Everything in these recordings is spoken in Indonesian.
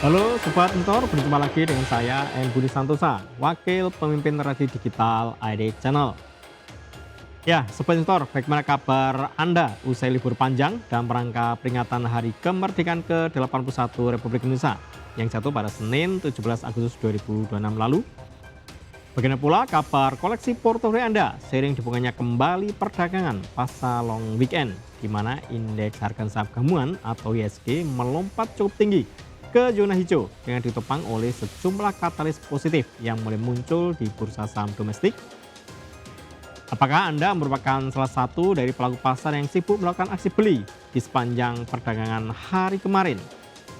Halo Sobat Mentor, berjumpa lagi dengan saya M. Budi Santosa, Wakil Pemimpin Radio Digital ID Channel. Ya, Sobat Mentor, bagaimana kabar Anda usai libur panjang dan rangka peringatan Hari Kemerdekaan ke-81 Republik Indonesia yang jatuh pada Senin 17 Agustus 2026 lalu? Bagaimana pula kabar koleksi portofolio Anda seiring dibukanya kembali perdagangan pasca long weekend, di mana indeks harga saham gabungan atau IHSG melompat cukup tinggi ke zona hijau dengan ditopang oleh sejumlah katalis positif yang mulai muncul di bursa saham domestik. Apakah Anda merupakan salah satu dari pelaku pasar yang sibuk melakukan aksi beli di sepanjang perdagangan hari kemarin?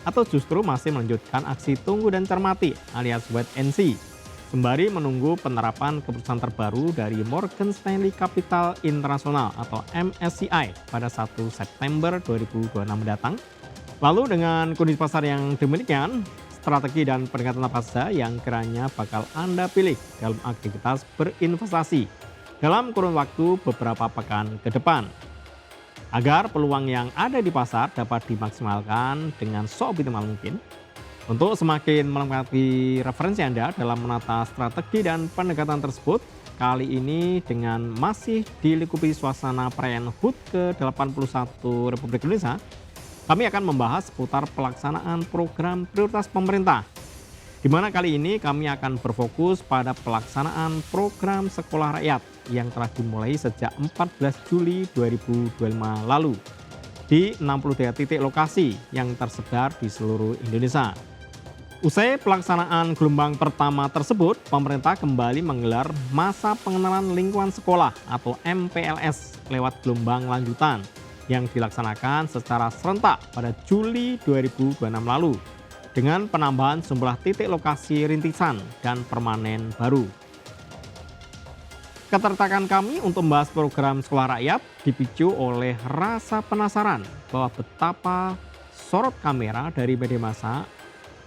Atau justru masih melanjutkan aksi tunggu dan cermati alias wait and see, sembari menunggu penerapan keputusan terbaru dari Morgan Stanley Capital International atau MSCI pada 1 September 2026 mendatang? Lalu dengan kondisi pasar yang demikian, strategi dan pendekatan apa saja yang kiranya bakal Anda pilih dalam aktivitas berinvestasi dalam kurun waktu beberapa pekan ke depan, agar peluang yang ada di pasar dapat dimaksimalkan dengan seoptimal mungkin. Untuk semakin melengkapi referensi Anda dalam menata strategi dan pendekatan tersebut, kali ini dengan masih dilingkupi suasana perayaan HUT ke-81 Republik Indonesia, kami akan membahas seputar pelaksanaan program prioritas pemerintah, di mana kali ini kami akan berfokus pada pelaksanaan program sekolah rakyat yang telah dimulai sejak 14 Juli 2025 lalu di 63 titik lokasi yang tersebar di seluruh Indonesia. Usai pelaksanaan gelombang pertama tersebut, pemerintah kembali menggelar masa pengenalan lingkungan sekolah atau MPLS lewat gelombang lanjutan yang dilaksanakan secara serentak pada Juli 2026 lalu dengan penambahan jumlah titik lokasi rintisan dan permanen baru. Ketertarikan kami untuk membahas program sekolah rakyat dipicu oleh rasa penasaran bahwa betapa sorot kamera dari media massa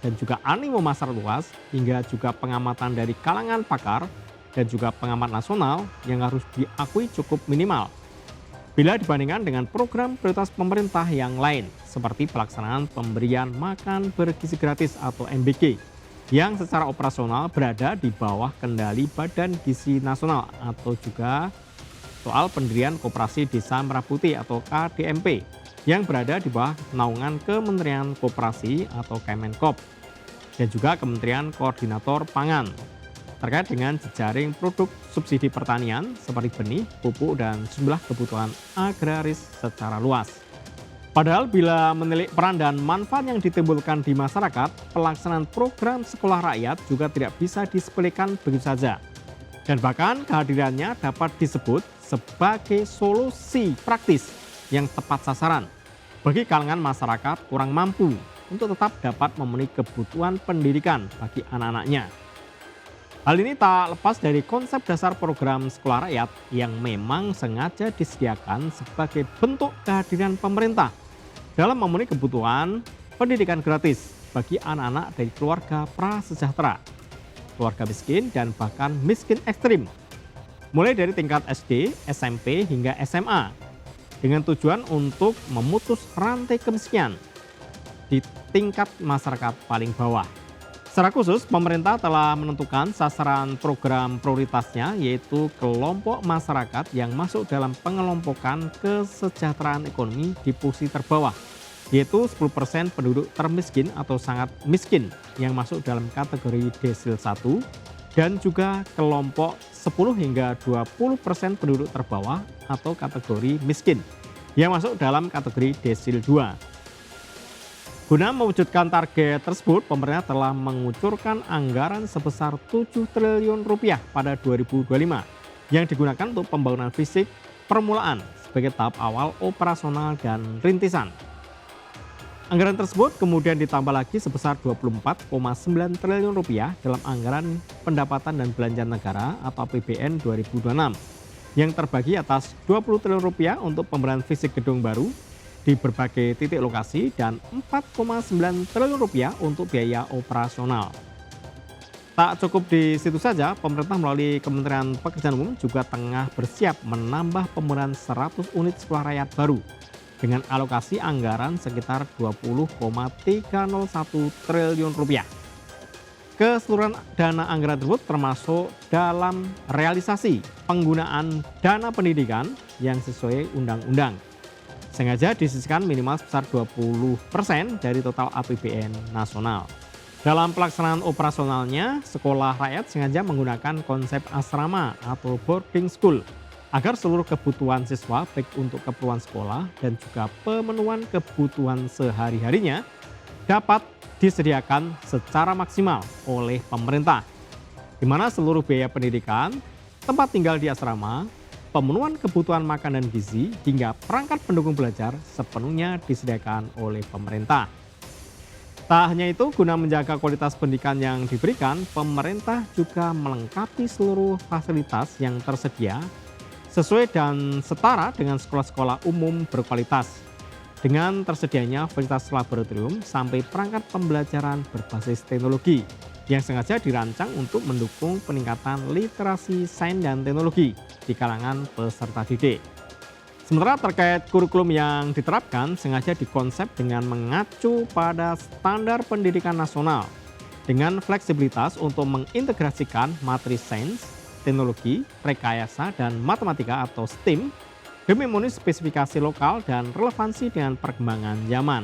dan juga animo masyarakat luas hingga juga pengamatan dari kalangan pakar dan juga pengamat nasional yang harus diakui cukup minimal bila dibandingkan dengan program prioritas pemerintah yang lain seperti pelaksanaan pemberian makan bergizi gratis atau MBG yang secara operasional berada di bawah kendali Badan Gizi Nasional atau juga soal pendirian Koperasi Desa Merah Putih atau KDMP yang berada di bawah naungan Kementerian Koperasi atau Kemenkop dan juga Kementerian Koordinator Pangan terkait dengan jejaring produk subsidi pertanian seperti benih, pupuk, dan sejumlah kebutuhan agraris secara luas. Padahal bila menilik peran dan manfaat yang ditimbulkan di masyarakat, pelaksanaan program sekolah rakyat juga tidak bisa disepelekan begitu saja. Dan bahkan kehadirannya dapat disebut sebagai solusi praktis yang tepat sasaran bagi kalangan masyarakat kurang mampu untuk tetap dapat memenuhi kebutuhan pendidikan bagi anak-anaknya. Hal ini tak lepas dari konsep dasar program sekolah rakyat yang memang sengaja disediakan sebagai bentuk kehadiran pemerintah dalam memenuhi kebutuhan pendidikan gratis bagi anak-anak dari keluarga prasejahtera, keluarga miskin, dan bahkan miskin ekstrim, mulai dari tingkat SD, SMP, hingga SMA, dengan tujuan untuk memutus rantai kemiskinan di tingkat masyarakat paling bawah. Secara khusus, pemerintah telah menentukan sasaran program prioritasnya yaitu kelompok masyarakat yang masuk dalam pengelompokan kesejahteraan ekonomi di posisi terbawah, yaitu 10% penduduk termiskin atau sangat miskin yang masuk dalam kategori desil 1 dan juga kelompok 10 hingga 20% penduduk terbawah atau kategori miskin yang masuk dalam kategori desil 2. Guna mewujudkan target tersebut, pemerintah telah mengucurkan anggaran sebesar 7 triliun rupiah pada 2025 yang digunakan untuk pembangunan fisik permulaan sebagai tahap awal operasional dan rintisan. Anggaran tersebut kemudian ditambah lagi sebesar 24,9 triliun rupiah dalam anggaran pendapatan dan belanja negara atau APBN 2026 yang terbagi atas 20 triliun rupiah untuk pembangunan fisik gedung baru di berbagai titik lokasi dan 4,9 triliun rupiah untuk biaya operasional. Tak cukup di situ saja, pemerintah melalui Kementerian Pekerjaan Umum juga tengah bersiap menambah pembangunan 100 unit sekolah rakyat baru dengan alokasi anggaran sekitar 20,301 triliun rupiah. Keseluruhan dana anggaran tersebut termasuk dalam realisasi penggunaan dana pendidikan yang sesuai undang-undang. Sengaja disisihkan minimal sebesar 20% dari total APBN nasional. Dalam pelaksanaan operasionalnya, sekolah rakyat sengaja menggunakan konsep asrama atau boarding school agar seluruh kebutuhan siswa baik untuk keperluan sekolah dan juga pemenuhan kebutuhan sehari-harinya dapat disediakan secara maksimal oleh pemerintah, di mana seluruh biaya pendidikan, tempat tinggal di asrama, pemenuhan kebutuhan makan dan gizi, hingga perangkat pendukung belajar sepenuhnya disediakan oleh pemerintah. Tak hanya itu, guna menjaga kualitas pendidikan yang diberikan, pemerintah juga melengkapi seluruh fasilitas yang tersedia sesuai dan setara dengan sekolah-sekolah umum berkualitas, dengan tersedianya fasilitas laboratorium sampai perangkat pembelajaran berbasis teknologi yang sengaja dirancang untuk mendukung peningkatan literasi sains dan teknologi di kalangan peserta didik. Sementara terkait kurikulum yang diterapkan sengaja dikonsep dengan mengacu pada standar pendidikan nasional dengan fleksibilitas untuk mengintegrasikan materi sains, teknologi, rekayasa, dan matematika atau STEAM demi memenuhi spesifikasi lokal dan relevansi dengan perkembangan zaman.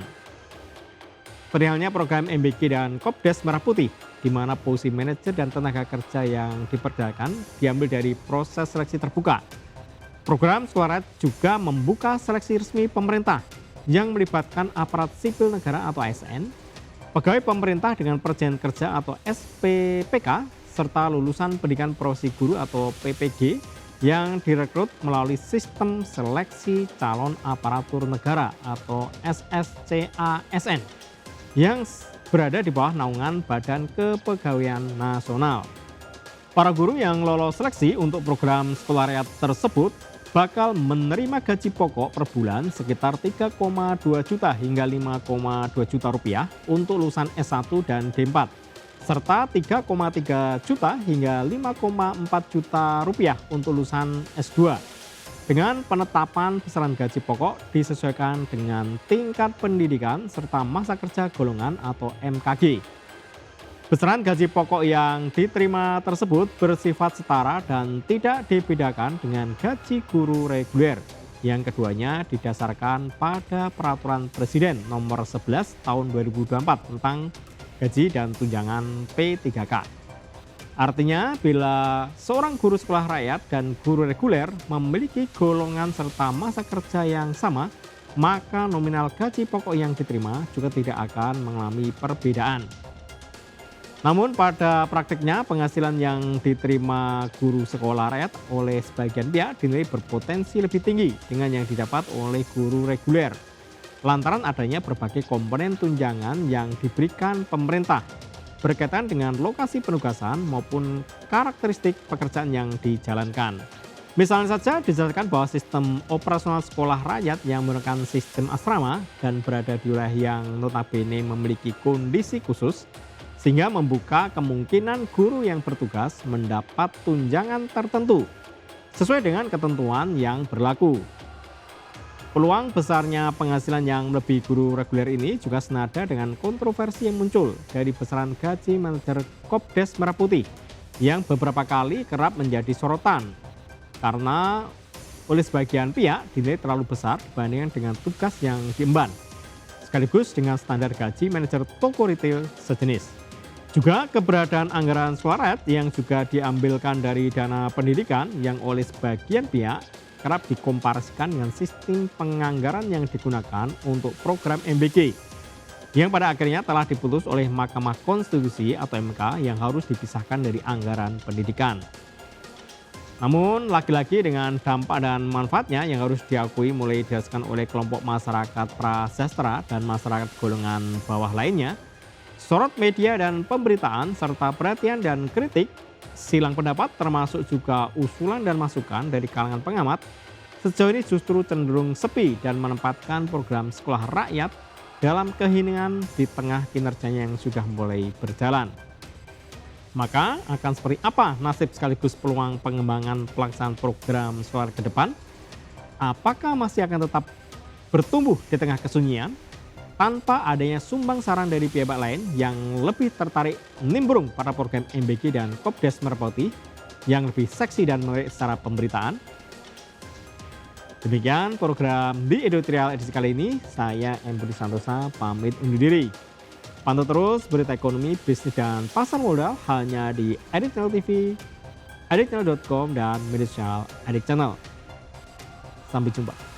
Perihalnya program MBG dan Kopdes Merah Putih, di mana posisi manajer dan tenaga kerja yang diperdayakan diambil dari proses seleksi terbuka. Program Sekolah Rakyat juga membuka seleksi resmi pemerintah yang melibatkan aparat sipil negara atau ASN, pegawai pemerintah dengan perjanjian kerja atau SPPK, serta lulusan pendidikan profesi guru atau PPG yang direkrut melalui sistem seleksi calon aparatur negara atau SSCASN yang berada di bawah naungan Badan Kepegawaian Nasional. Para guru yang lolos seleksi untuk program Sekolah Rakyat tersebut bakal menerima gaji pokok per bulan sekitar 3,2 juta hingga 5,2 juta rupiah untuk lulusan S1 dan D4, serta 3,3 juta hingga 5,4 juta rupiah untuk lulusan S2. Dengan penetapan besaran gaji pokok disesuaikan dengan tingkat pendidikan serta masa kerja golongan atau MKG. Besaran gaji pokok yang diterima tersebut bersifat setara dan tidak dibedakan dengan gaji guru reguler. Yang keduanya didasarkan pada Peraturan Presiden Nomor 11 Tahun 2024 tentang gaji dan tunjangan P3K. Artinya, bila seorang guru sekolah rakyat dan guru reguler memiliki golongan serta masa kerja yang sama, maka nominal gaji pokok yang diterima juga tidak akan mengalami perbedaan. Namun pada praktiknya penghasilan yang diterima guru sekolah rakyat oleh sebagian pihak dinilai berpotensi lebih tinggi dengan yang didapat oleh guru reguler, lantaran adanya berbagai komponen tunjangan yang diberikan pemerintah berkaitan dengan lokasi penugasan maupun karakteristik pekerjaan yang dijalankan. Misalnya saja dijelaskan bahwa sistem operasional sekolah rakyat yang menggunakan sistem asrama dan berada di wilayah yang notabene memiliki kondisi khusus, sehingga membuka kemungkinan guru yang bertugas mendapat tunjangan tertentu sesuai dengan ketentuan yang berlaku. Peluang besarnya penghasilan yang lebih guru reguler ini juga senada dengan kontroversi yang muncul dari besaran gaji manajer Kopdes Merah Putih yang beberapa kali kerap menjadi sorotan karena oleh sebagian pihak dinilai terlalu besar dibandingkan dengan tugas yang diemban, sekaligus dengan standar gaji manajer toko retail sejenis. Juga keberadaan anggaran sekolah rakyat yang juga diambilkan dari dana pendidikan yang oleh sebagian pihak kerap dikomparasikan dengan sistem penganggaran yang digunakan untuk program MBG yang pada akhirnya telah diputus oleh Mahkamah Konstitusi atau MK yang harus dipisahkan dari anggaran pendidikan. Namun lagi-lagi dengan dampak dan manfaatnya yang harus diakui mulai dirasakan oleh kelompok masyarakat prasejahtera dan masyarakat golongan bawah lainnya, sorot media dan pemberitaan serta perhatian dan kritik, silang pendapat termasuk juga usulan dan masukan dari kalangan pengamat sejauh ini justru cenderung sepi dan menempatkan program sekolah rakyat dalam keheningan di tengah kinerjanya yang sudah mulai berjalan. Maka akan seperti apa nasib sekaligus peluang pengembangan pelaksanaan program sekolah ke depan? Apakah masih akan tetap bertumbuh di tengah kesunyian tanpa adanya sumbang saran dari pihak lain yang lebih tertarik nimbrung pada program MBG dan Kopdes Merpati yang lebih seksi dan menarik secara pemberitaan. Demikian program di Editorial edisi kali ini. Saya M. Budi Santosa pamit undur diri. Pantau terus berita ekonomi, bisnis, dan pasar modal hanya di Editorial TV, editchannel.com, dan media sosial Edik Channel. Sampai jumpa.